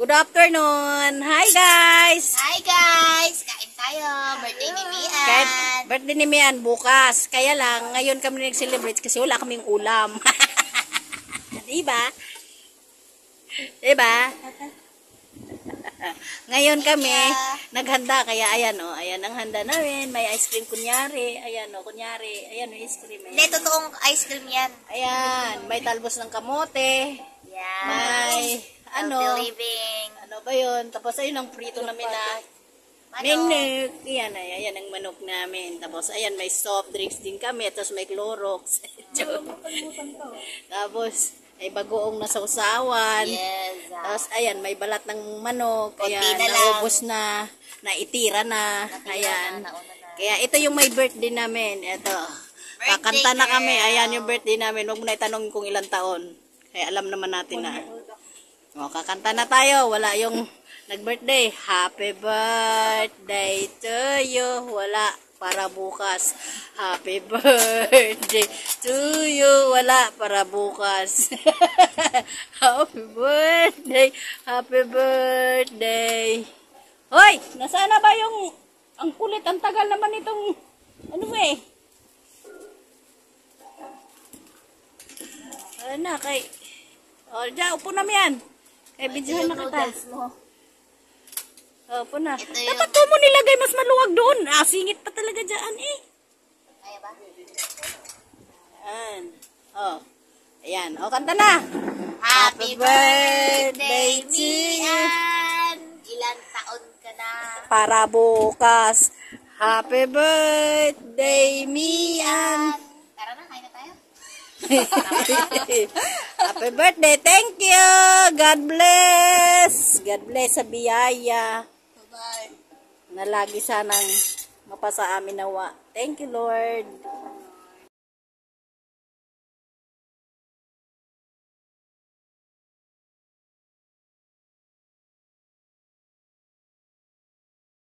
Good afternoon. Hi guys. Hi guys! Kain tayo. Birthday ni Mian. Kahit birthday ni Mian bukas. Kaya lang, ngayon kami nag-celebrate kasi wala kaming ulam. Diba? Diba? Ngayon kami, naghanda. Kaya ayan o. Ayan ang handa namin. May ice cream kunyari. Ayan o, kunyari. Ayan o, ice cream. Hindi, totoong ice cream yan. Ayan. May talbos ng kamote. Yeah. May, Believing. ano ba yun? Tapos ayun ang prito namin na manok. Ayan, ayan ang manok namin. Tapos ayan, may soft drinks din kami. Tapos may Clorox. Tapos ay bagoong na sausawan. Yes. Tapos ayan, may balat ng manok. Konti Ayan, na lang. naubos na. Naitira na. Ayan. nauna na. Kaya ito yung may birthday namin. Ito. Kakanta na kami. Ayan yung birthday namin. Huwag mo na itanong kung ilang taon. Kaya alam naman natin na. O, kakanta na tayo. Wala yung nag-birthday. Happy birthday to you. Wala. Para bukas. Happy birthday to you. Wala. Para bukas. Happy birthday. Happy birthday. Hoy! Nasaan na ba yung... Ang kulit. Ang tagal naman itong... Ano eh? Ano na kay... O, dyan. Upo na yan. Eh, bidyohan na kita. Oh, po na. Dapat po mo nilagay mas maluwag doon. Ah, singit pa talaga dyan eh. Kaya ba? Ayan. Oh. Ayan. Oh, kanta na. Happy birthday, Mian! Ilan taon ka na? Para bukas. Happy birthday, Mian. Tara na, kain na tayo. Happy birthday. Thank you. God bless. God bless sa biyaya. Bye-bye. Na lagi sanang mapasa amin nawa. Thank you, Lord.